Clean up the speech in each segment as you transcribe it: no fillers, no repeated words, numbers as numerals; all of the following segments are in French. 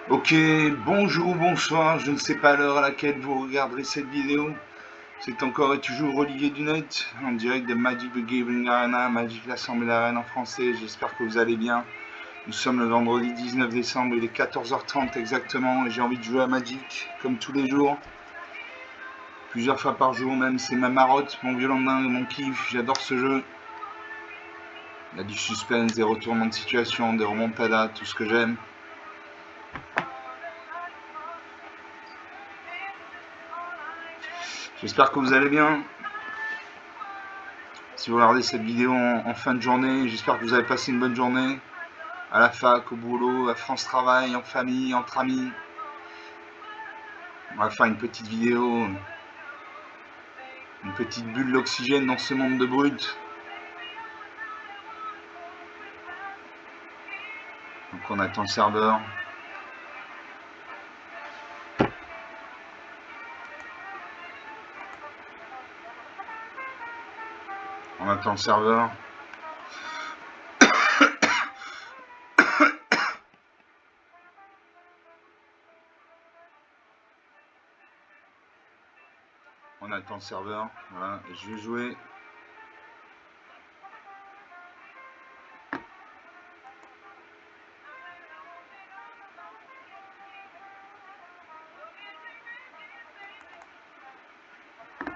Ok, bonjour ou bonsoir, je ne sais pas l'heure à laquelle vous regarderez cette vidéo. C'est encore et toujours Olivier Dunette, en direct de Magic the Gathering Arena, Magic l'Assemblée Arène en français. J'espère que vous allez bien. Nous sommes le vendredi 19 décembre, il est 14h30 exactement, et j'ai envie de jouer à Magic, comme tous les jours. Plusieurs fois par jour même, c'est ma marotte, mon violon dingue, mon kiff, j'adore ce jeu. Il y a du suspense, des retournements de situation, des remontadas, tout ce que j'aime. J'espère que vous allez bien. Si vous regardez cette vidéo en fin de journée, j'espère que vous avez passé une bonne journée. À la fac, au boulot, à France Travail, en famille, entre amis. On va faire une petite vidéo, une petite bulle d'oxygène dans ce monde de brut. Donc on attend le serveur. On attend le serveur. On attend le serveur. Voilà, et je vais jouer.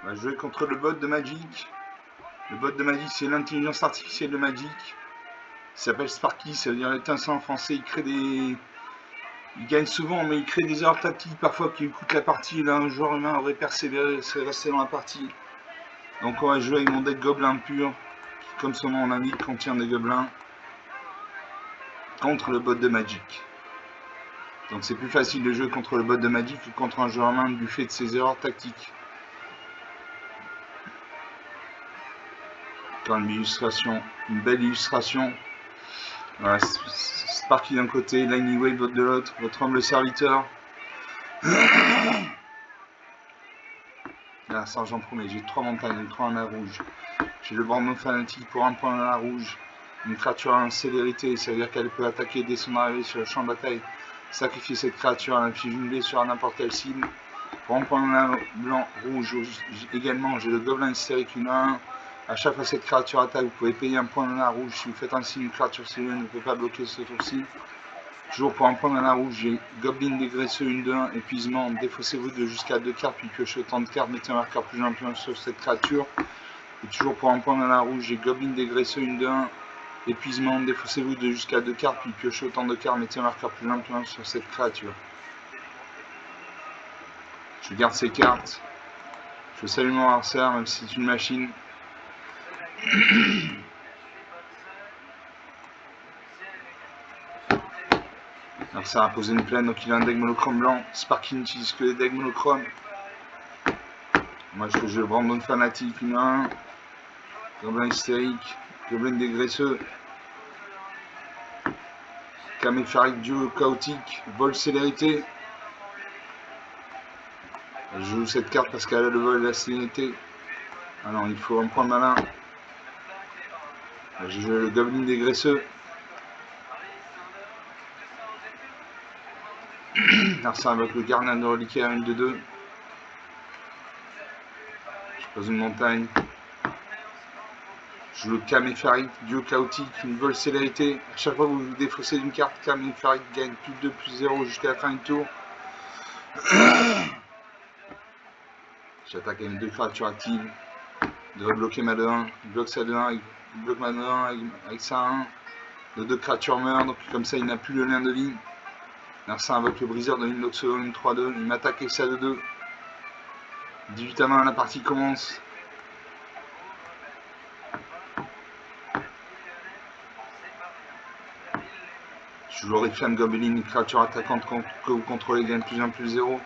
On va jouer contre le bot de Magic. Le bot de Magic, c'est l'intelligence artificielle de Magic. Il s'appelle Sparky, ça veut dire l'étincelle en français. Il crée des... Il gagne souvent, mais il crée des erreurs tactiques parfois qui lui coûtent la partie. Là, un joueur humain aurait persévéré, serait resté dans la partie. Donc on va jouer avec mon deck gobelin pur, qui, comme son nom l'indique, contient des gobelins, contre le bot de Magic. Donc c'est plus facile de jouer contre le bot de Magic que contre un joueur humain du fait de ses erreurs tactiques. Quand une belle illustration. Voilà, Sparky d'un côté, Lightning Wave de l'autre, votre humble serviteur. Là, Sergent Promet, j'ai 3 montagnes, 3 en rouge. J'ai le Brandon Fanatique pour 1 point dans la rouge. Une créature en célérité, ça veut dire qu'elle peut attaquer dès son arrivée sur le champ de bataille. Sacrifier cette créature, elle inflige une blessure à n'importe quelle cible. Pour 1 point dans la blanc, rouge, également, j'ai le Gobelin hystérique 1-1. À chaque fois que cette créature attaque, vous pouvez payer 1 point dans la rouge. Si vous faites ainsi, une créature cellule ne peut pas bloquer ce tour-ci. Toujours pour 1 point dans la rouge, j'ai Goblin dégraisseux 1-2-1, épuisement, défaussez-vous de jusqu'à 2 cartes, puis piochez autant de cartes, mettez un marqueur plus un sur cette créature. Et toujours pour 1 point dans la rouge, j'ai Goblin dégraisseux 1-2-1, épuisement, défaussez-vous de jusqu'à 2 cartes, puis piochez autant de cartes, mettez un marqueur plus un sur cette créature. Je garde ces cartes. Je salue mon adversaire, même si c'est une machine. Alors ça a posé une plaine, donc il a un deck monochrome blanc. Sparky n'utilise que les decks monochromes. Moi je joue Brandon Fanatique 1-1. Gobelin hystérique, Gobelin dégraisseux. Camépharique duo chaotique, vol célérité. Je joue cette carte parce qu'elle a le vol et la célérité. Ah non, il faut un point de malin. Je joue le Goblin dégraisseux. Alors ça avec le Gardien de reliquaire 1-2-2. Je pose une montagne. Je joue le Camépharique duo chaotique, une vol célérité. À chaque fois que vous défaussez d'une carte, Camépharique gagne plus 2, plus 0 jusqu'à la fin du tour. J'attaque avec 2 créatures actives. Il devrait bloquer ma 2-1. Il bloque sa 2-1, il bloque ma 2-1 avec sa 1. Nos 2 créatures meurent, donc comme ça il n'a plus le lien de ligne. Alors ça invoque le briseur de l'Inoxo, une 3-2. Il m'attaque avec sa 2-2. 18 à 20, la partie commence. Je joue Oriflamme Goblin, une créature attaquante que vous contrôlez gagne plus 1, plus 0.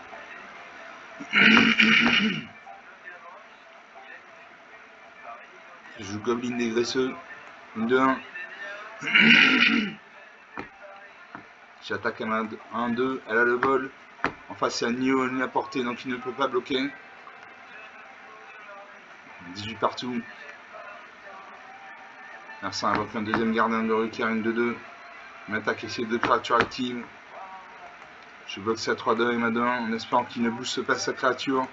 Je joue Goblin dégraisseux, une 2-1. J'attaque à 1-2, elle a le vol. En face, c'est un Nio, elle l'a portée, donc il ne peut pas bloquer. 18 partout. Alors ça invoque un deuxième gardien de reliquaire, une 2-2. Il m'attaque avec ses 2 créatures actives. Je bloque sa 3-2 et ma 2-1 en espérant qu'il ne booste pas sa créature.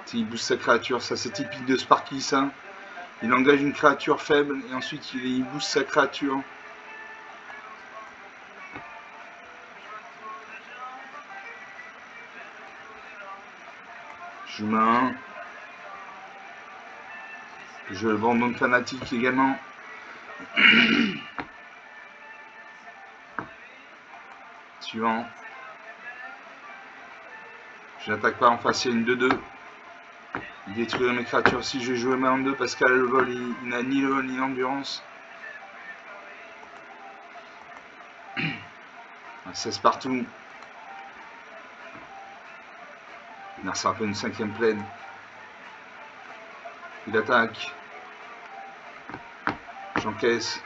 S'il booste sa créature, ça c'est typique de Sparky ça. Il engage une créature faible et ensuite il booste sa créature. Je mets un. Je abandonne fanatique également. Suivant. Je n'attaque pas en face, il y a une 2-2. Il détruirait mes créatures si je jouais main en 2 parce qu'à le vol, il n'a ni le vol ni l'endurance. 16 partout. Il a un peu une 5ème plaine. Il attaque. J'encaisse.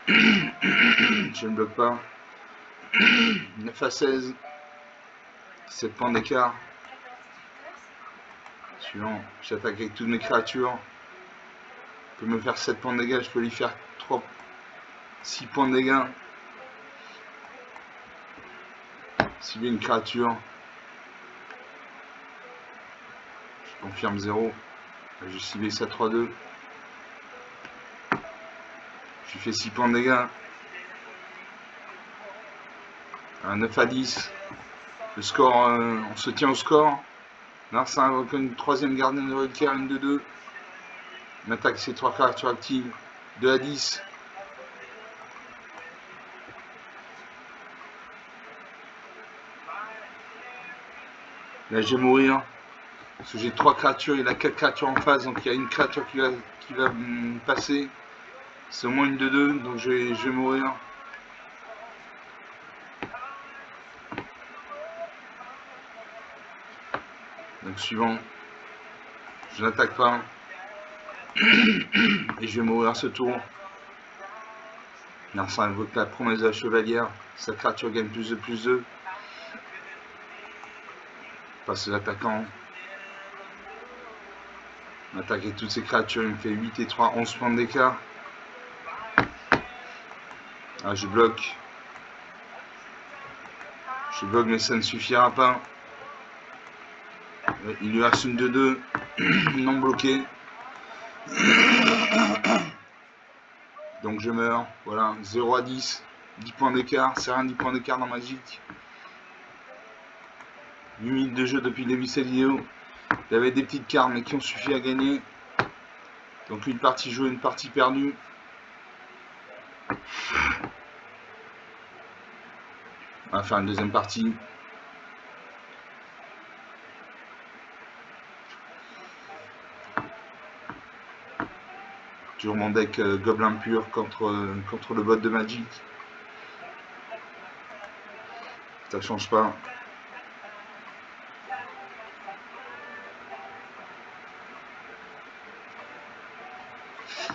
Je ne bloque pas. 9 à 16. 7 points d'écart. Suivant. J'attaque avec toutes mes créatures. Je peux me faire 7 points de dégâts. Je peux lui faire 6 points de dégâts. Cibler une créature. Je confirme 0. J'ai ciblé ça 3-2. Je lui fais 6 points de dégâts. 9 à 10. Le score, on se tient au score. Narcin invoque une 3ème gardienne de Wildcare, une 2-2. On attaque ses 3 créatures actives. 2 à 10. Là je vais mourir. Parce que j'ai 3 créatures, il a 4 créatures en face, donc il y a une créature qui va passer. C'est au moins une 2-2, donc je vais mourir. Donc suivant. Je n'attaque pas. Et je vais mourir ce tour. Narcin invoque la promesse de la chevalière. Sa créature gagne plus de +2. Passe l'attaquant. On attaque avec toutes ces créatures, il me fait 8 et 3, 11 points d'écart. Ah, je bloque. Je bloque, mais ça ne suffira pas. Il lui reste une 2-2, non bloqué. Donc je meurs. Voilà, 0 à 10. 10 points d'écart. C'est rien, 10 points d'écart dans Magic. 8 minutes de jeu depuis le début de cette vidéo. Il y avait des petites cartes, mais qui ont suffi à gagner. Donc une partie jouée, une partie perdue. On va faire une deuxième partie. Toujours mon deck Gobelin pur contre le bot de Magic. Ça change pas.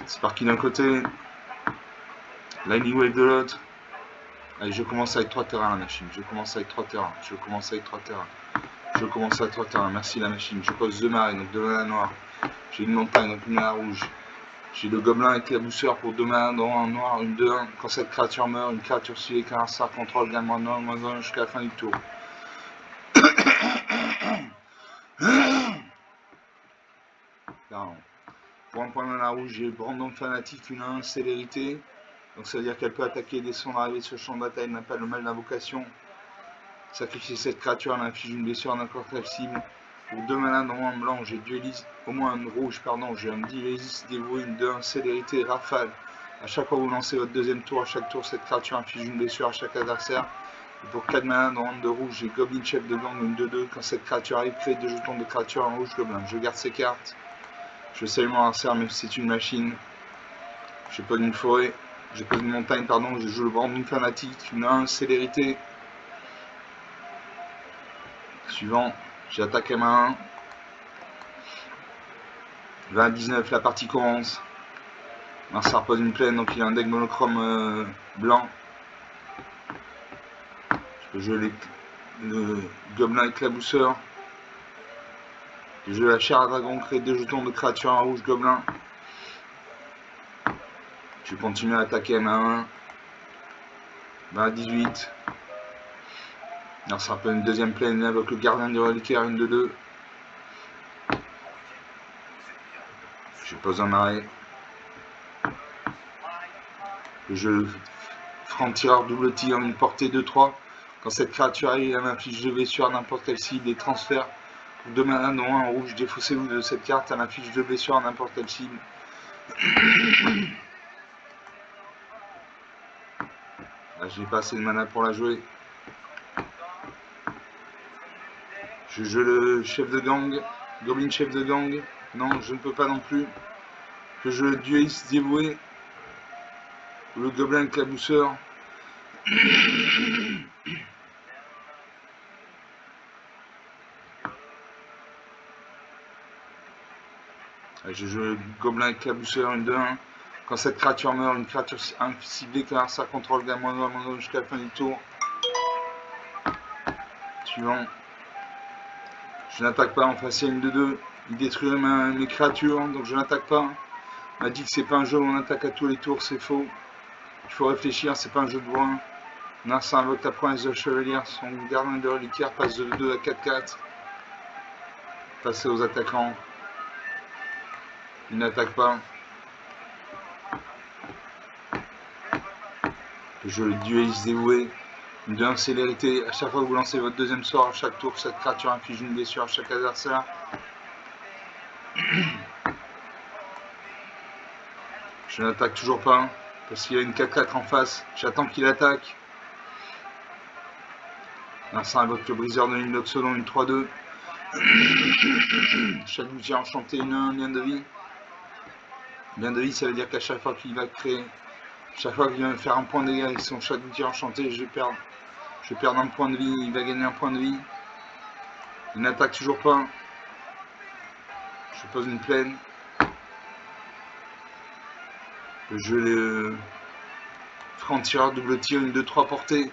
Sparky d'un côté. Lightning Wave de l'autre. Allez, je commence avec 3 terrains la machine. Je commence avec 3 terrains. Je commence avec 3 terrains. Je commence avec 3 terrains. Merci la machine. Je pose 2 marées, donc 2 manas noires. J'ai une montagne, donc une mana rouge. J'ai le gobelin avec la bousseur pour 2 manas dans un noir, une 2-1. Quand cette créature meurt, une créature suivie qu'un star contrôle gagne -1/-1 jusqu'à la fin du tour. Pour un point de mana rouge, j'ai Brandon Fanatique, une 1 célérité. Donc ça veut dire qu'elle peut attaquer dès son arrivée sur le champ de bataille, n'a pas le mal d'invocation. Sacrifier cette créature, elle inflige une blessure à n'importe quelle cible. Pour 2 manas dans un blanc, j'ai dueliste, au moins un rouge, pardon, j'ai un dueliste dévoué, une 2-1 célérité, rafale. À chaque fois que vous lancez votre deuxième tour, à chaque tour, cette créature inflige une blessure à chaque adversaire. Et pour 4 manas dans un de rouge, j'ai Goblin Chef de gang, une 2-2. Quand cette créature arrive, crée 2 jetons de créature en rouge gobelin. Je garde ces cartes. Je salue mon adversaire, même si c'est une machine. Je pose une forêt. Je pose une montagne, pardon. Je joue le Brandon Fanatique, une 1 célérité. Suivant, j'attaque à main 1. 20 à 19, la partie commence. Narcin repose une plaine, donc il a un deck monochrome blanc. Je peux jouer le gobelin éclabousseur. Je joue la chair à dragon, créer 2 jetons de créature en rouge gobelin. Je vais continuer à attaquer à main 1. 20 à 18. Alors ça rappelle une deuxième plaine avec le gardien du reliquaire, une de deux. Je pose un arrêt. Le jeu franc-tireur, double tir, une portée 2-3. Quand cette créature arrive, elle m'affiche 2 V sur n'importe quelle cible et transfert. Pour 2 mana, non 1 rouge, défaussez-vous de cette carte, elle m'affiche 2 V sur n'importe quelle cible. Là, j'ai pas assez de mana pour la jouer. Je joue le chef de gang, Goblin chef de gang. Non, je ne peux pas non plus. Je joue le dueliste dévoué, le gobelin éclabousseur. Je joue le gobelin éclabousseur, une de 1. Quand cette créature meurt, une créature ciblée car ça contrôle gamin jusqu'à la fin du tour. Suivant. Je n'attaque pas en face, il y a une de 2. Il détruit mes créatures, donc je n'attaque pas. On m'a dit que c'est pas un jeu où on attaque à tous les tours, c'est faux. Il faut réfléchir, c'est pas un jeu de brun. Narsa invoque la province de chevalière, son gardien de reliquaire passe de 2 à 4-4. Passer aux attaquants. Il n'attaque pas. Je le dueliste dévoué. Une de 1 célérité. À chaque fois que vous lancez votre deuxième sort, à chaque tour, cette créature inflige une blessure à chaque adversaire. Je n'attaque toujours pas. Parce qu'il y a une 4-4 en face. J'attends qu'il attaque. Narsa invoque le briseur de ligne selon une 3-2. Chaque boutière enchanté, une 1, lien de vie. Lien de vie, ça veut dire qu'à chaque fois qu'il va créer, chaque fois qu'il va faire un point de dégâts avec son chaque boutière enchanté, je perds un point de vie, il va gagner un point de vie. Il n'attaque toujours pas. Je pose une plaine. Je le franc-tireur, double tir, une 2-3 portée.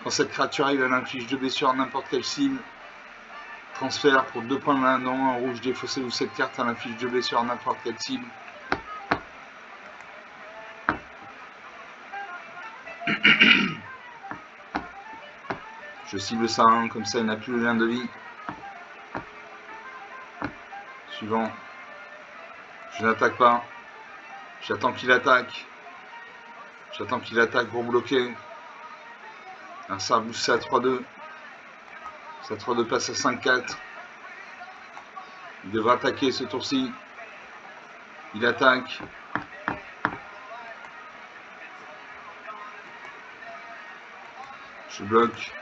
Quand cette créature arrive, elle inflige 2 blessures à n'importe quelle cible. Transfert pour 2 points de mana, non, en rouge, défaussez-vous cette carte, elle inflige 2 blessures à n'importe quelle cible. Je cible ça, hein, comme ça il n'a plus le lien de vie. Suivant. Je n'attaque pas. J'attends qu'il attaque. J'attends qu'il attaque pour bloquer. Ça booste ça à 3-2. Ça 3-2 passe à 5-4. Il devra attaquer ce tour-ci. Il attaque. Je bloque.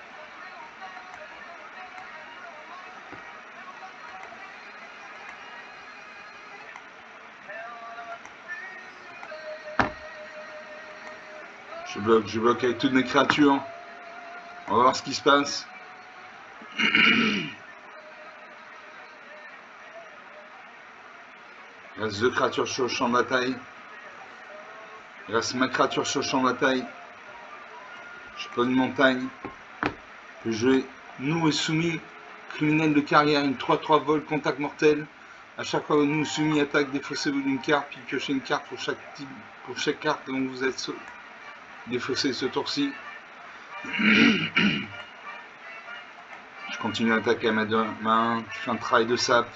Je bloque avec toutes mes créatures. On va voir ce qui se passe. Il reste 2 créatures sur le champ de bataille. Il reste ma créature sur le champ de bataille. Je pose une montagne. Je joue nous et soumis. Criminel de carrière, une 3-3 vol, contact mortel. À chaque fois que nous soumis attaque, défaussez-vous d'une carte, puis piochez une carte pour chaque carte dont vous êtes défaussé ce tour-ci. Je continue à attaquer à ma main. Je fais un travail de sap.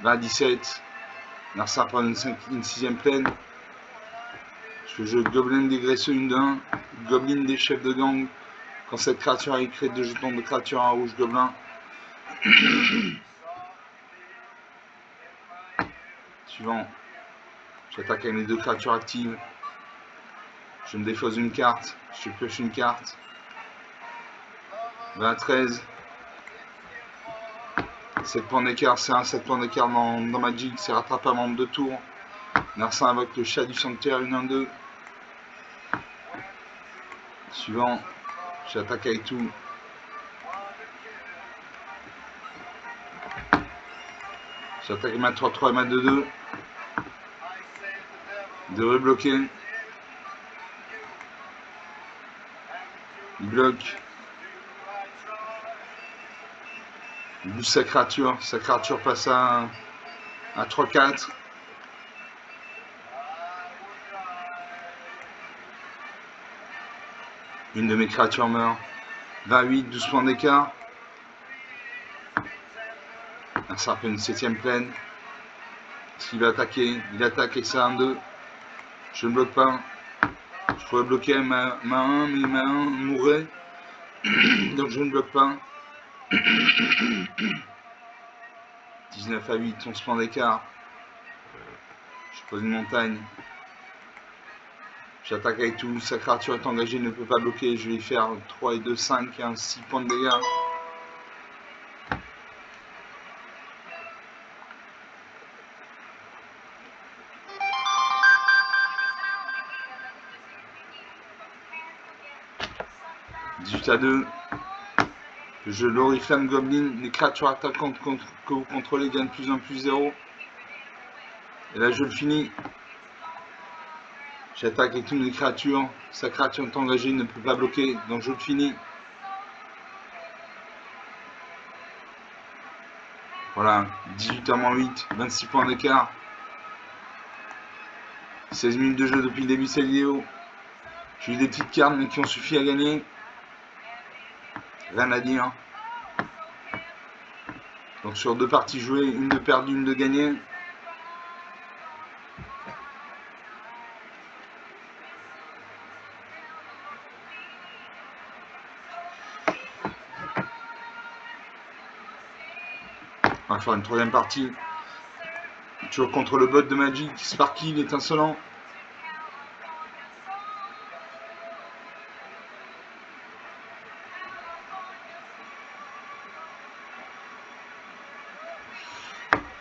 20-17. Narsa prend une 6ème plaine. Je joue Goblin des graisseux, une de 1. Goblin des chefs de gang. Quand cette créature a créé 2 jetons de créature en rouge gobelin. Suivant. J'attaque avec mes 2 créatures actives. Je me défausse une carte. Je pioche une carte. 20-13. 7 points d'écart, c'est un 7 points d'écart dans Magic, c'est rattrapable en 2 tours. Narsa invoque le chat du sanctuaire, une 1-2. Suivant. J'attaque avec tout. J'attaque avec ma 3-3 et ma 2-2. Il devrait bloquer. Il bloque. Il booste sa créature. Sa créature passe à 3-4. Une de mes créatures meurt. 28, 12 points d'écart. Un serpent, une 7ème plaine. S'il va attaquer, il attaque et c'est un 2. Je ne bloque pas. Je pourrais bloquer ma 1, mais ma 1 mourrait. Donc je ne bloque pas. 19 à 8, 11 points d'écart. Je pose une montagne. J'attaque avec tout. Sa créature est engagée, ne peut pas bloquer. Je vais faire 3 et 2, 5 et un 6 points de dégâts. À 2, je l'oriflamme Goblin, les créatures attaquantes que vous contrôlez gagnent plus 1 plus 0. Et là je le finis. J'attaque avec toutes les créatures, sa créature est engagée, ne peut pas bloquer, donc je le finis. Voilà, 18 à moins 8, 26 points d'écart. 16 minutes de jeu depuis le début de cette vidéo. J'ai eu des petites cartes mais qui ont suffi à gagner. Rien à dire. Donc sur 2 parties jouées, une de perdue, une de gagnée. On va faire une 3ème partie. Toujours contre le bot de Magic, Sparky, l'étincelant.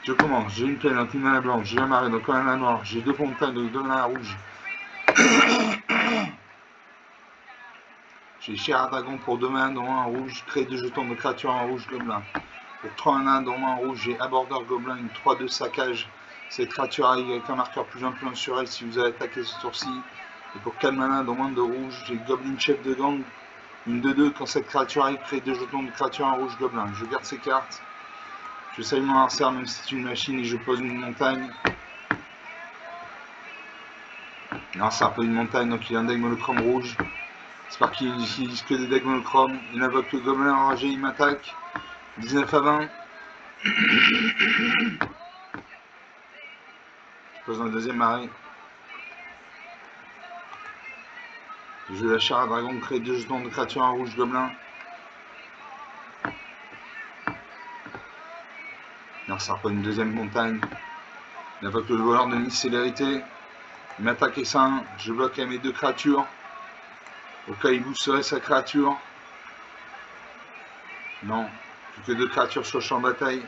Je commence, j'ai une plaine, une mana blanche, j'ai un marais, donc un mana noir, j'ai 2 montagnes, donc 2 mana rouge. J'ai Cher Dragon pour 2 mains, dont un rouge, créer 2 jetons de créatures en rouge gobelin. Pour 3 mains, dont un rouge, j'ai Aborder Gobelin, une 3-2 saccage. Cette créature arrive avec un marqueur plus 1 sur elle si vous avez attaqué ce tour-ci. Et pour 4 manas, dont moins de rouge, j'ai Goblin Chef de Gang, une 2-2. Quand cette créature arrive, créer 2 jetons de créatures en rouge gobelin. Je garde ces cartes. Je salue mon adversaire même si c'est une machine et je pose une montagne. Non, c'est un peu une montagne, donc il a un deck monochrome rouge. Sparky n'utilise que des decks monochromes. Il invoque le gobelin enragé, il m'attaque. 19 à 20. Je pose un 2ème marais. Je la Chair à Dragon, crée 2 jetons de créatures en rouge gobelin. Non, ça reprend une 2ème montagne. Il invoque le voleur de célérité. Il m'attaque et ça, je bloque à mes 2 créatures. Au cas où il boosterait sa créature. Non, plus que 2 créatures sur le champ de bataille.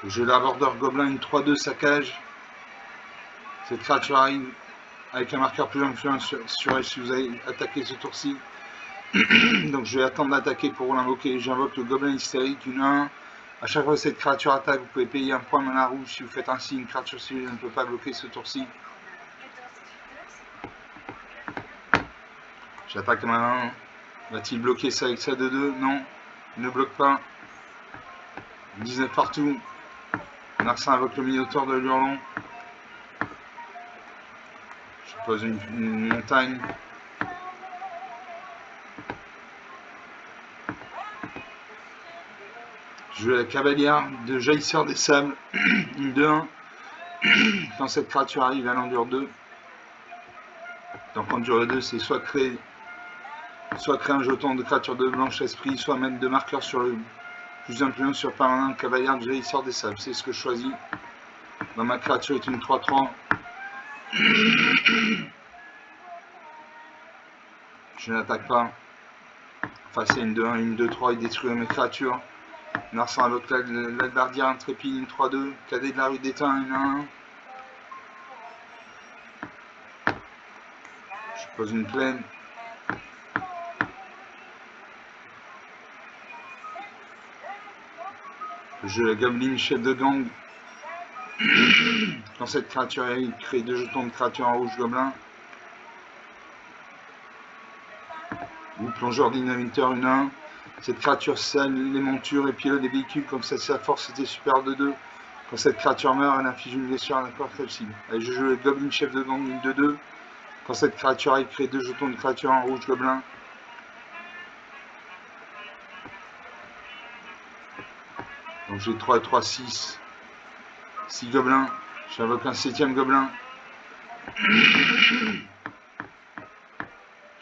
Je l'Aborder Gobelin, une 3-2 saccage. Cette créature arrive avec un marqueur plus influent sur elle si vous avez attaqué ce tour-ci. Donc je vais attendre d'attaquer pour l'invoquer. J'invoque le Gobelin hystérique, une 1. A chaque fois que cette créature attaque, vous pouvez payer un point mana rouge. Si vous faites ainsi, une créature civile ne peut pas bloquer ce tour-ci. J'attaque ma 1. Va-t-il bloquer ça avec ça de 2? Non, il ne bloque pas. 19 partout. Narcin invoque le Minotaure de l'Hurlon. Je pose une montagne. Je joue la Cavalière de Jaillisseur des Sables. Une 2-1. Quand cette créature arrive, elle endure 2. Donc en dure 2, c'est soit créer un jeton de créature de blanche esprit, soit mettre 2 marqueurs sur le plus 1 plus 1 sur permanent Cavalière de Jaillisseur des Sables. C'est ce que je choisis. Dans ma créature est une 3-3. Je n'attaque pas. Enfin, c'est une 2-1, une 2-3, il détruit mes créatures. Narcin invoque l'Albardière intrépide, une 3-2. Cadet de la rue d'Étain, une 1-1. Je pose une plaine. Je la Goblin Chef de Gang. Quand cette créature arrive, il crée 2 jetons de créature en rouge gobelin. Ou plongeur dynamiteur, une 1. Cette créature scelle les montures et pilote des véhicules comme ça, sa force était supérieure de 2. Quand cette créature meurt, elle inflige une blessure à n'importe quelle cible. Allez, je joue le Goblin Chef de Gang, une 2-2. Quand cette créature arrive, crée 2 jetons de créature en rouge gobelin. Donc j'ai 3 et 3, 6. 6 gobelins. J'invoque un 7ème gobelin.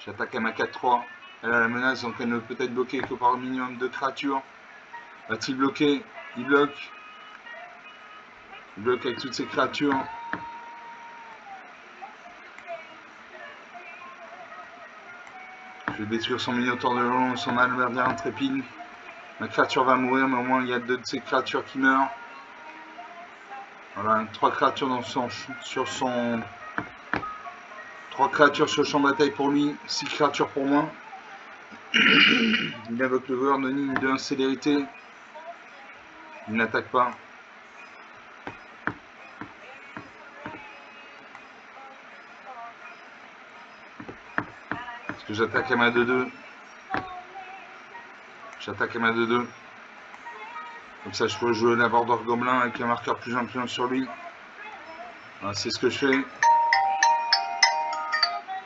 J'attaque à ma 4-3. Elle a la menace, donc elle ne peut être bloquée que par un minimum de créatures. Va-t-il bloquer? Il bloque. Il bloque avec toutes ses créatures. Je vais détruire son minotaure de long, son alberdien intrépide. Ma créature va mourir, mais au moins il y a 2 de ces créatures qui meurent. Voilà, 3 créatures sur son... 3 créatures sur le champ de bataille pour lui, 6 créatures pour moi. Il invoque le voleur de ligne de 1 célérité. Il n'attaque pas. Est-ce que j'attaque à ma 2-2? J'attaque à ma 2-2. Comme ça, je peux jouer la border gobelin avec un marqueur plus 1 sur lui. Voilà, c'est ce que je fais.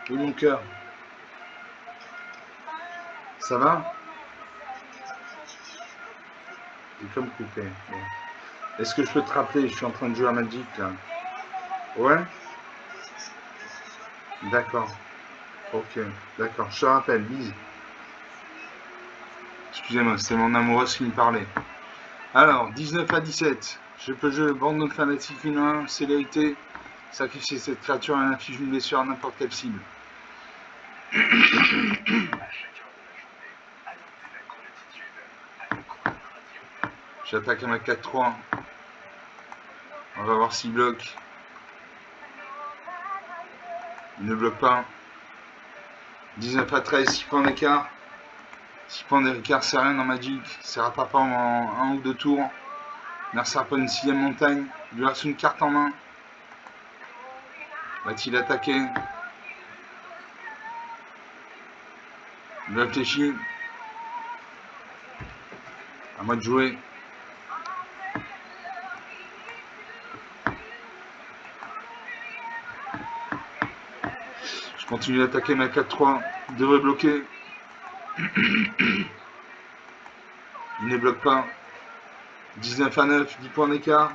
Oui, mon cœur. Ça va? C'est comme coupé. Bon. Est-ce que je peux te rappeler? Je suis en train de jouer à Magic là. Ouais? D'accord. Ok. D'accord. Je te rappelle. Bise. Excusez-moi, c'est mon amoureuse qui me parlait. Alors, 19 à 17. Je peux jouer bande de fanatique 1, célérité. Sacrifier cette créature et inflige une blessure à n'importe quelle cible. J'attaque à ma 4-3. On va voir s'il bloque. Il ne bloque pas. 19 à 13, 6 points d'écart. 6 points d'écart, c'est rien dans Magic. Ça rattrape pas en 1 ou 2 tours. Mercer pas une 6ème montagne. Il lui reste une carte en main. Va-t-il attaquer? Il réfléchit. À moi de jouer. Je continue d'attaquer ma 4-3. Il devrait bloquer. Il ne bloque pas. 19 à 9, 10 points d'écart.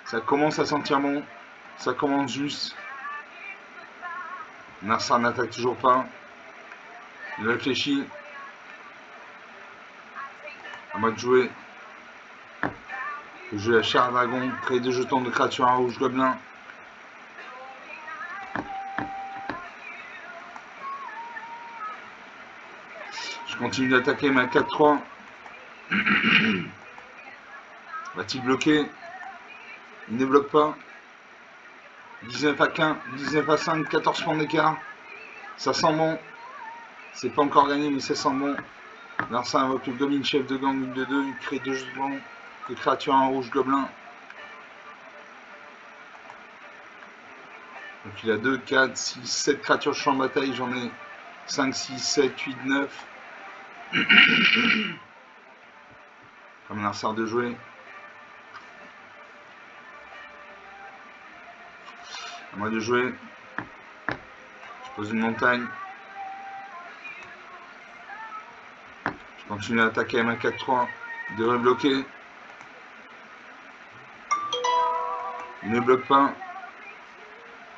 Ça commence à sentir bon. Ça commence juste. Mercer n'attaque toujours pas. Il réfléchit. À moi de jouer. Je joue la chair dragon. Créer 2 jetons de créatures à rouge gobelin. Je continue d'attaquer ma 4-3. Va-t-il bloquer? Il ne bloque pas. 19 à 15, 19 à 5, 14 points d'écart. Ça sent bon. C'est pas encore gagné, mais ça sent bon. Alors ça invoque le goblin chef de gang, une de 2. Il crée 2 jetons de créatures en rouge gobelin. Donc il a 2, 4, 6, 7 créatures champ de bataille. J'en ai 5, 6, 7, 8, 9. Comme un arceur de jouer. À moi de jouer. Je pose une montagne. Je continue à attaquer à ma 4-3. Il devrait bloquer. Il ne bloque pas.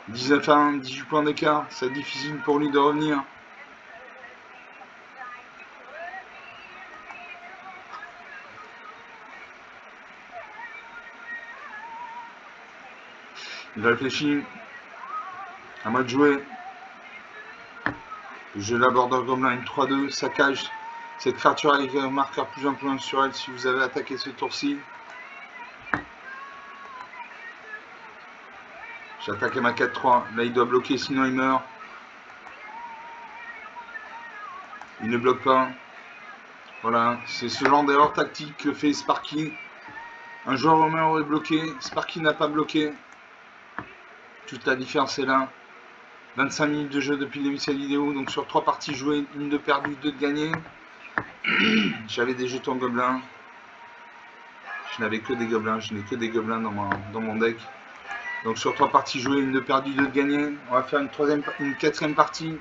19 à 1, 18 points d'écart. C'est difficile pour lui de revenir. Il réfléchit. À moi de jouer. Je l'aborde comme là une 3-2. Saccage. Cette créature avec un marqueur plus 1 sur elle si vous avez attaqué ce tour-ci. J'attaque à ma 4-3. Là, il doit bloquer, sinon il meurt. Il ne bloque pas. Voilà, c'est ce genre d'erreur tactique que fait Sparky. Un joueur romain aurait bloqué. Sparky n'a pas bloqué. Toute la différence est là. 25 minutes de jeu depuis le début de cette vidéo. Donc sur 3 parties jouées, une de perdue, 2 de gagnées. J'avais des jetons gobelins. Je n'avais que des gobelins. Je n'ai que des gobelins dans mon deck. Donc sur 3 parties jouées, une de perdue, 2 de gagnées. On va faire une 4ème partie.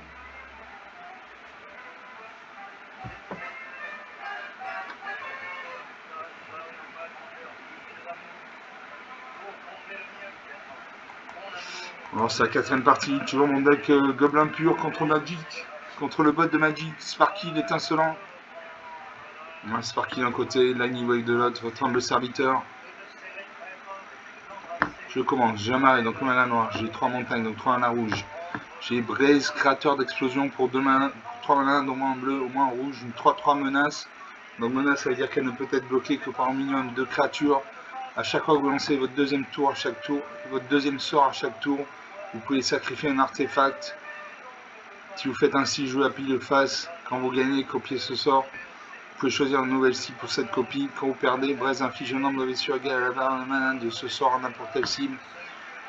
Alors c'est la quatrième partie, toujours mon deck Gobelin pur contre Magic, contre le bot de Magic, Sparky l'étincelant. Sparky d'un côté, Lightning Wave de l'autre, votre humble serviteur. Je commence, j'ai un marais, donc un mana noir, j'ai 3 montagnes, donc 3 mana rouge. J'ai Braze, créateur d'explosion pour 3 mana, donc moins en bleu, au moins en rouge, une 3-3 menace. Donc menace, ça veut dire qu'elle ne peut être bloquée que par un minimum de créatures. À chaque fois que vous lancez votre deuxième tour à chaque tour, votre deuxième sort à chaque tour, vous pouvez sacrifier un artefact. Si vous faites ainsi, jouez à pile de face. Quand vous gagnez, copiez ce sort. Vous pouvez choisir une nouvelle cible pour cette copie. Quand vous perdez, Braze inflige un nombre de blessures égal à la valeur de mana de ce sort à n'importe quelle cible.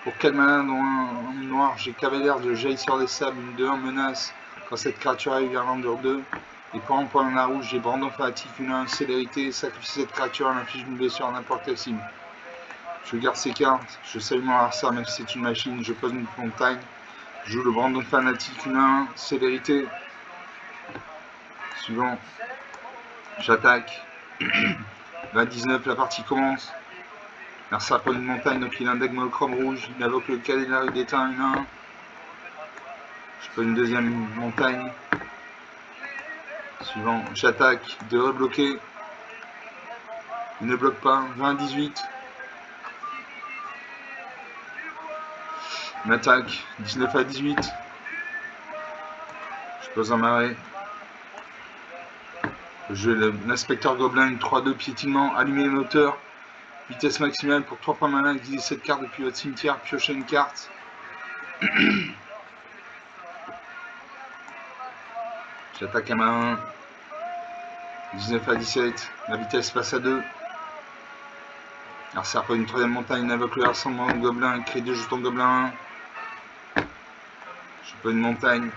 Pour 4 mana dans un noir, j'ai Cavalière de Jaillisseur des Sables, une 2-1 menace. Quand cette créature arrive, Virland dure 2. Et pour un point en rouge, j'ai Brandon Fanatique, une 1 célérité. Sacrifier cette créature, elle inflige une blessure à n'importe quelle cible. Je garde ces cartes, je salue mon adversaire même si c'est une machine, je pose une montagne. Je joue le Brandon Fanatique, une 1, célérité. Suivant, j'attaque. 29, la partie commence. L'adversaire prend une montagne, donc il a un deck monochrome rouge. Il invoque le Cadenario d'éteint, une 1. Je prends une deuxième montagne. Suivant, j'attaque, de rebloquer. Il ne bloque pas, 20-18. On attaque, 19-18. Je pose un marais. Je vais l'inspecteur gobelin, une 3-2 piétinement, allumer le moteur. Vitesse maximale pour 3 points malin, utiliser cette carte depuis votre cimetière, piocher une carte. J'attaque à main 1. 19-17. La vitesse passe à 2. Alors ça reprend une troisième montagne, il invoque le rassemblement de gobelins, crée 2 jetons gobelins 1. Je peux une montagne.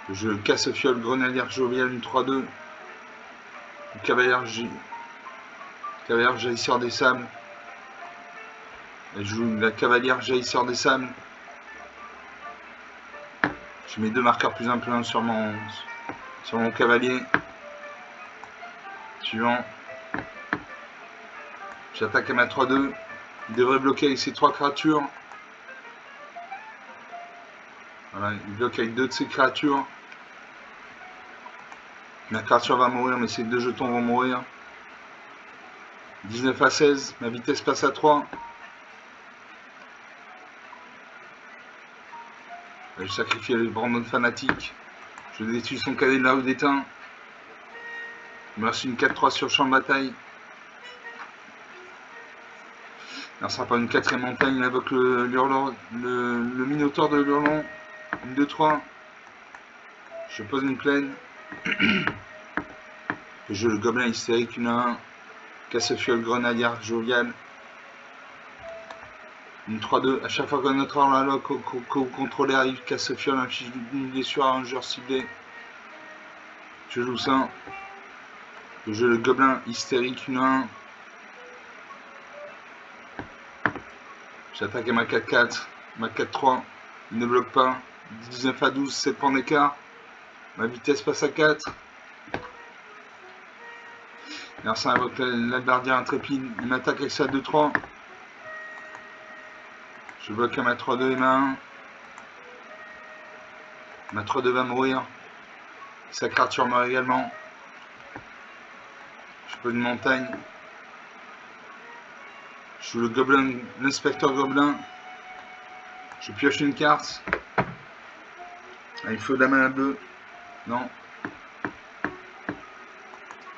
Je casse fiole, grenadière joviale, une 3-2. Cavalière jaillisseur des sables. Elle joue la cavalière jaillisseur des sables. Je mets 2 marqueurs plus 1/1 sur mon cavalier. Suivant. J'attaque à ma 3-2. Il devrait bloquer avec ses 3 créatures. Voilà, il bloque avec 2 de ses créatures. Ma créature va mourir, mais ces 2 jetons vont mourir. 19-16, ma vitesse passe à 3. Je sacrifie le Brandon Fanatique. Je détruis son Cadenario d'éteint. Il me reste une 4-3 sur le champ de bataille. Alors ça sera pas une 4ème montagne, il invoque le Minotaure de l'Hurlon. Une 2-3. Je pose une plaine. Je joue le Gobelin hystérique, une 1. Casse-fiole, grenadière joviale. Une 3-2. À chaque fois qu'un autre hors-la-loi que vous contrôlez arrive, casse-fiole, inflige une blessure à un joueur ciblé. Je joue ça. Je joue le Gobelin hystérique, une 1. J'attaque à ma 4-4, ma 4-3. Il ne bloque pas. 19-12, 7 points d'écart. Ma vitesse passe à 4. Merci invoque l'albardière intrépide. Il m'attaque avec sa 2-3. Je bloque à ma 3-2 et ma 1. Ma 3-2 va mourir. Sa créature meurt également. Je peux une montagne. Je joue le gobelin, l'inspecteur gobelin. Je pioche une carte. Il faut de la main à bleu. Non.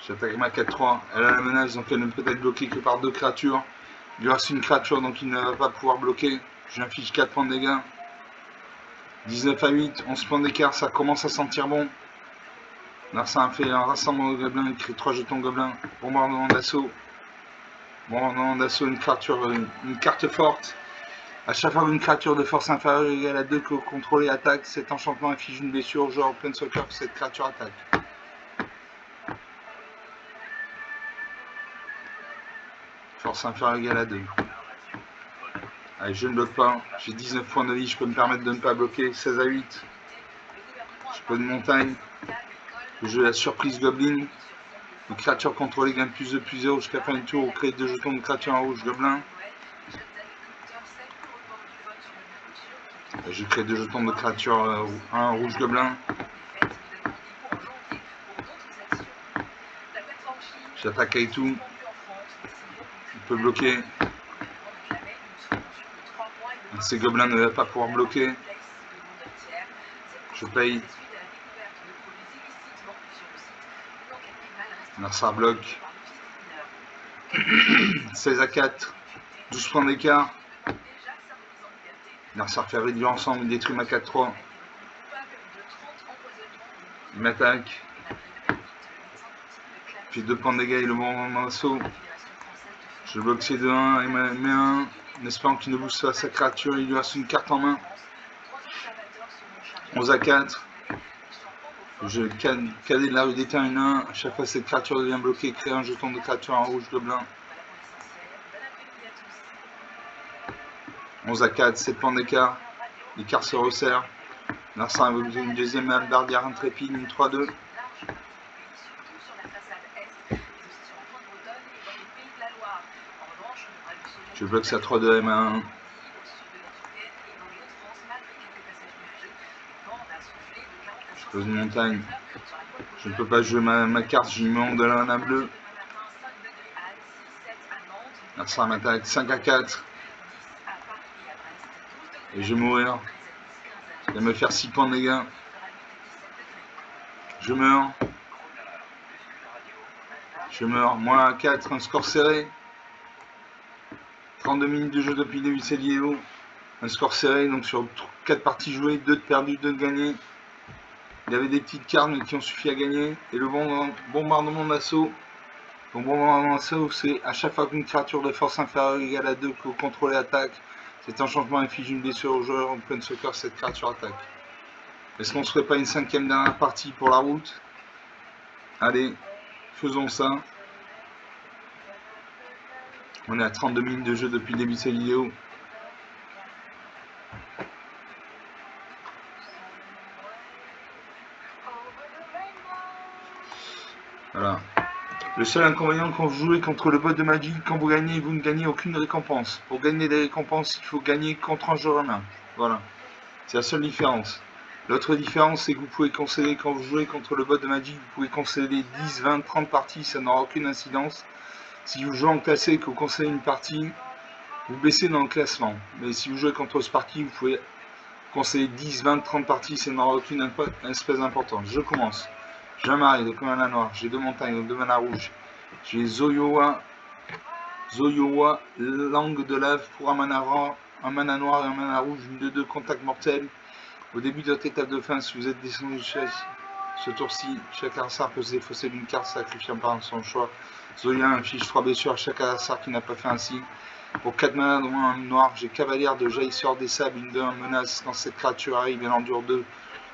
J'attaque ma 4-3. Elle a la menace, donc elle ne peut être bloquée que par 2 créatures. Il lui reste une créature, donc il ne va pas pouvoir bloquer. Je lui inflige 4 points de dégâts. 19-8, 11 points d'écart, ça commence à sentir bon. Là, ça a fait un rassemblement de gobelins, il crée 3 jetons gobelins. Bombardement d'assaut. Bombardement d'assaut, une carte forte. À chaque fois qu'une créature de force inférieure égale à 2 que vous contrôlez attaque, cet enchantement inflige une blessure au joueur Planeswalker que cette créature attaque. Force inférieure égale à 2. Allez, je ne bloque pas. J'ai 19 points de vie, je peux me permettre de ne pas bloquer. 16-8. Je peux une montagne. Je joue la surprise Goblin. Une créature contrôlée gagne plus de plus 0 jusqu'à fin du tour. Vous créez 2 jetons de créature en rouge Gobelin. Je crée 2 jetons de créature, un rouge gobelin. J'attaque avec tout. Il peut bloquer. Ces gobelins ne va pas pouvoir bloquer. Je paye. Narsar bloque. 16 à 4. 12 points d'écart. Narsar fait réduire ensemble, il détruit ma 4-3. Il m'attaque. J'ai 2 points de dégâts et le bon assaut. Je bloque ces 2-1 et mets 1. En espérant qu'il ne booste pas sa créature, il lui reste une carte en main. 11 à 4. Je cadet de la rue d'éteint une 1. À chaque fois cette créature devient bloquée, crée un jeton de créature en rouge gobelin. 11 à 4, 7 points d'écart. L'écart se resserre. Narsar invoque une deuxième hallebardière intrépide, une 3-2. Je bloque sa 3-2 M1. Je pose une montagne. Je ne peux pas jouer ma carte, j'ai une main de la mana bleue. Narsar m'attaque 5 à 4. Et je vais mourir. Il va me faire 6 points de dégâts. Je meurs. Je meurs. Moins 4, un score serré. 32 minutes de jeu depuis le début de cette vidéo. Un score serré, donc sur 4 parties jouées, 2 de perdues, 2 de gagnées. Il y avait des petites cartes qui ont suffi à gagner. Et le bombardement d'assaut. Donc bombardement d'assaut, c'est à chaque fois qu'une créature de force inférieure égale à 2 que vous contrôlez attaque. Cet enchantement inflige une blessure au joueur en plein soccer, cette créature attaque. Est-ce qu'on ne se ferait pas une 5e dernière partie pour la route? Allez, faisons ça. On est à 32 minutes de jeu depuis le début de cette vidéo. Voilà. Le seul inconvénient quand vous jouez contre le bot de magie, quand vous gagnez, vous ne gagnez aucune récompense. Pour gagner des récompenses, il faut gagner contre un joueur humain. Voilà. C'est la seule différence. L'autre différence, c'est que vous pouvez concéder, quand vous jouez contre le bot de Magic, vous pouvez concéder 10, 20, 30 parties, ça n'aura aucune incidence. Si vous jouez en classé et que vous concédez une partie, vous baissez dans le classement. Mais si vous jouez contre Sparky, vous pouvez concéder 10, 20, 30 parties, ça n'aura aucune espèce d'importance. Je commence. J'ai un mari, donc un mana noir. J'ai 2 montagnes, donc 2 mana rouges. J'ai Zoyowa, langue de lave pour un mana noir et un mana rouge, une de 2 contact mortel. Au début de votre étape de fin, si vous êtes descendu ce tour-ci, chaque adversaire peut se défausser d'une carte sacrifiant par son choix. Zoya inflige 3 blessures à chaque adversaire qui n'a pas fait ainsi. Pour 4 mana dont un noir, j'ai Cavalière de Jaillisseur des Sables, une de 1 menace. Quand cette créature arrive, elle endure 2.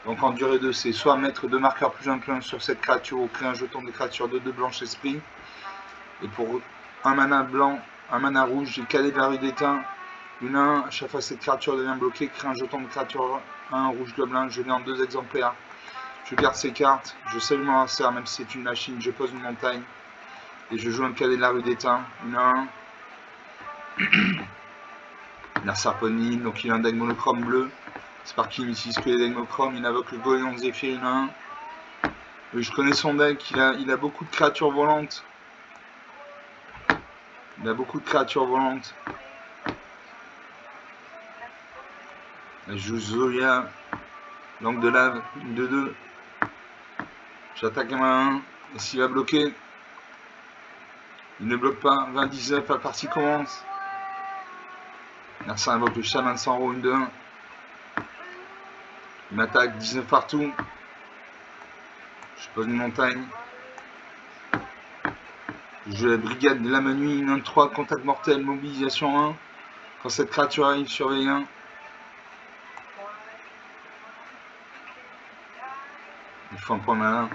Donc en durée 2, c'est soit mettre 2 marqueurs plus 1 sur cette créature ou créer un jeton de créature de 2 blanches esprit. Et pour un mana blanc, un mana rouge, j'ai Cadet de la rue d'éteint. Une 1, à chaque fois cette créature devient bloquée, crée un jeton de créature 1 rouge gobelin, je l'ai en 2 exemplaires. Je garde ces cartes, je salue mon adversaire, même si c'est une machine, je pose une montagne. Et je joue un Cadet de la rue d'éteint, une 1. Narsar Pony, donc il a un deck monochrome bleu. Sparky n'utilise que les decks monochromes, il invoque le Goéland Zephyr, une 1. Oui, je connais son deck, il a beaucoup de créatures volantes. Il a beaucoup de créatures volantes. Je joue Zoya, langue de lave, une de 2. J'attaque à main 1. Et s'il va bloquer, il ne bloque pas. 20-19, la partie commence. Narsar invoque le chaman sans roue, une de 1. Il m'attaque, 19 partout. Je pose une montagne. Je joue la brigade de la nuit, une 1-3, contact mortel, mobilisation 1. Quand cette créature arrive, surveille 1. Il faut un point malin.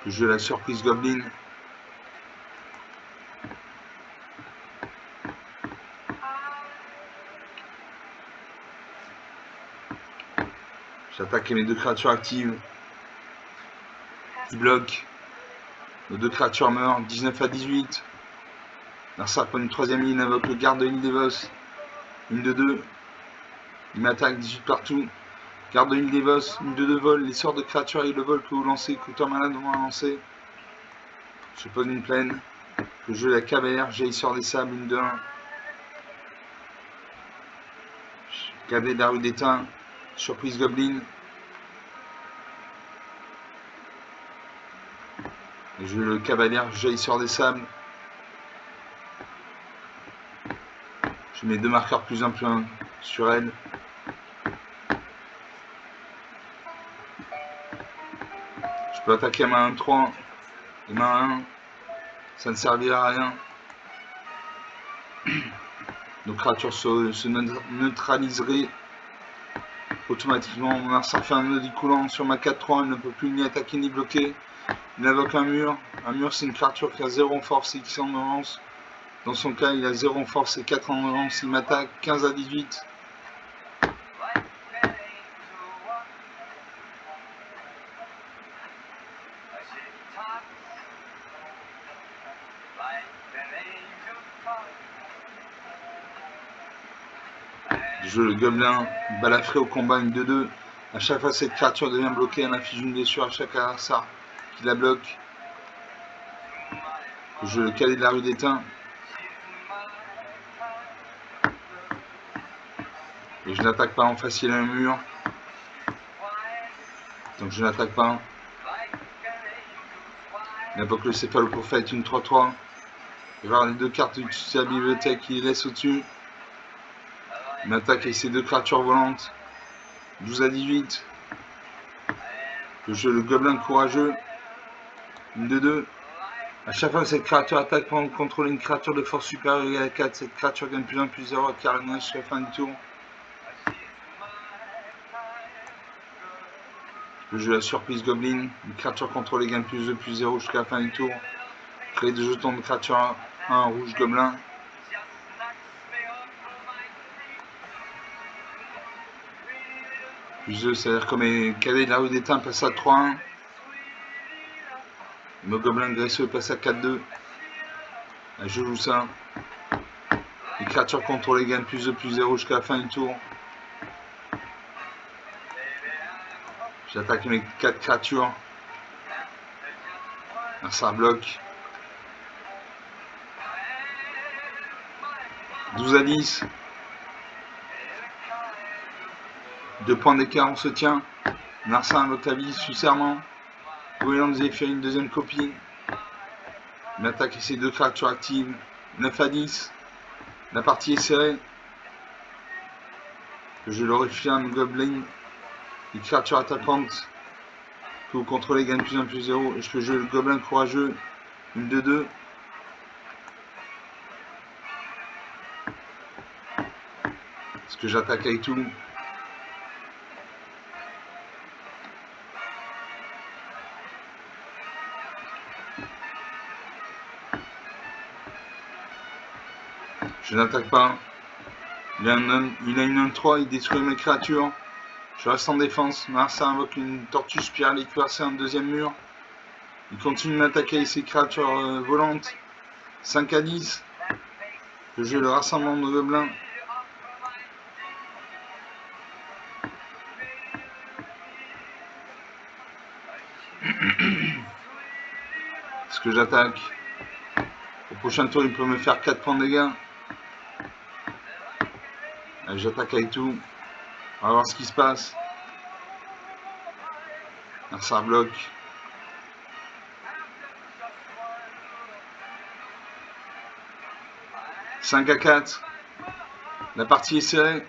Je joue la surprise Goblin. J'attaque mes 2 créatures actives. Il bloque. Nos 2 créatures meurent. 19 à 18. Narsar prend une 3e ligne, invoque le garde de l'île des Vos. Une de 2. Il m'attaque 18 partout. Garde de l'île des boss, une 2 de vol, les sorts de créatures et le vol que vous lancez, coûte un malade au moins lancé. Je pose une plaine. Je joue la cavalière, jaillisseur des sables, une de 1. Cadet de la rue d'étain, surprise goblin. Je joue le cavalière, jaillisseur des sables. Je mets 2 marqueurs plus 1 sur elle. Je peux attaquer à main 1-3 et main 1. Ça ne servira à rien. Nos créatures se neutraliseraient automatiquement. Mon Narcin fait un audit coulant sur ma 4-3. Elle ne peut plus ni attaquer ni bloquer. Il invoque un mur. Un mur, c'est une créature qui a 0 en force et qui s'en avance. Dans son cas, il a 0 en force et 4 en avance. Il m'attaque 15 à 18. Je joue le gobelin, balafré au combat, une 2-2. À chaque fois cette créature devient bloquée, elle inflige une blessure à chaque adversaire qui la bloque. Je joue le cadet de la rue d'étain. Et je n'attaque pas en facile un mur. Donc je n'attaque pas. Il invoque le céphaloprophète, une 3-3. Il va avoir les 2 cartes de la bibliothèque, il les laisse au-dessus. Il m'attaque avec ses 2 créatures volantes. 12 à 18. Je joue le gobelin courageux. Une 2-2. A chaque fois que cette créature attaque pendant contrôler une créature de force supérieure égale à 4, cette créature gagne plus 1 plus 0 car elle jusqu'à la fin du tour. Je joue la surprise goblin. Une créature contrôlée gagne plus 2 plus 0 jusqu'à la fin du tour. Créer des jetons de créature 1 rouge gobelin. Plus 2, c'est-à-dire que mes cadets de la rue d'étain passent à 3-1. Mon gobelin graisseux passe à 4-2. Je joue ça. Les créatures contrôlées gagnent plus 2 plus 0 jusqu'à la fin du tour. J'attaque mes 4 créatures. Ça bloque. 12 à 10. 2 points d'écart, on se tient. Narcin invoque la vie sous serment. Goéland fait une deuxième copie. Il attaque et ses 2 créatures actives. 9 à 10. La partie est serrée. Je leur refile un gobelin. Les créatures attaquantes que vous contrôlez gagnent plus 1 plus 0. Et je peux jouer le gobelin courageux. Une 2-2. Est-ce que j'attaque avec tout? Je n'attaque pas. Il a une 1-3, il détruit mes créatures. Je reste en défense. Narcin invoque une tortue spirale cuirassée, un deuxième mur. Il continue de m'attaquer avec ses créatures volantes. 5 à 10. Je joue le rassemblement de gobelins. Est-ce que j'attaque? Au prochain tour, il peut me faire 4 points de dégâts. Allez, j'attaque avec tout. On va voir ce qui se passe. Ça bloque. « 5 à 4. La partie est serrée.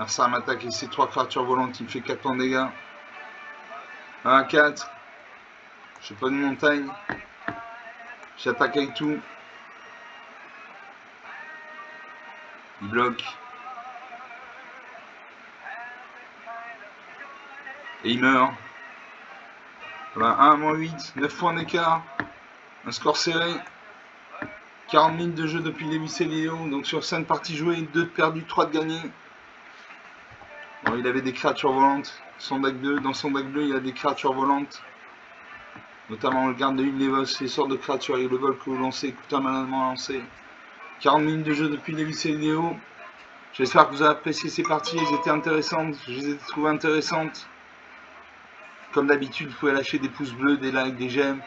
Ça m'attaque et ses 3 créatures volantes, il me fait 4 points de dégâts. 1 à 4. Je fais pas une montagne. J'attaque avec tout. Il bloque. Et il meurt. Voilà, 1 à -8, 9 points d'écart. Un score serré. 40 minutes de jeu depuis le début de ces vidéos. Donc sur 5 parties jouées, 2 de perdues, 3 de gagnés. Bon, il avait des créatures volantes. Dans son deck bleu, il y a des créatures volantes. Notamment le garde de l'île des boss, les sortes de créatures et le vol que vous lancez coûte un malheureusement lancé. 40 minutes de jeu depuis le début de ces vidéos. J'espère que vous avez apprécié ces parties, elles étaient intéressantes, je les ai trouvées intéressantes. Comme d'habitude, vous pouvez lâcher des pouces bleus, des likes, des j'aime.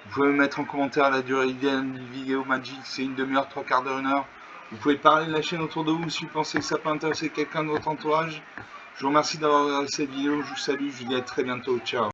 Vous pouvez me mettre en commentaire la durée idéale d'une vidéo Magic, c'est une demi-heure, 3/4 d'heure, 1 heure. Vous pouvez parler de la chaîne autour de vous si vous pensez que ça peut intéresser quelqu'un de votre entourage. Je vous remercie d'avoir regardé cette vidéo, je vous salue, je vous dis à très bientôt, ciao.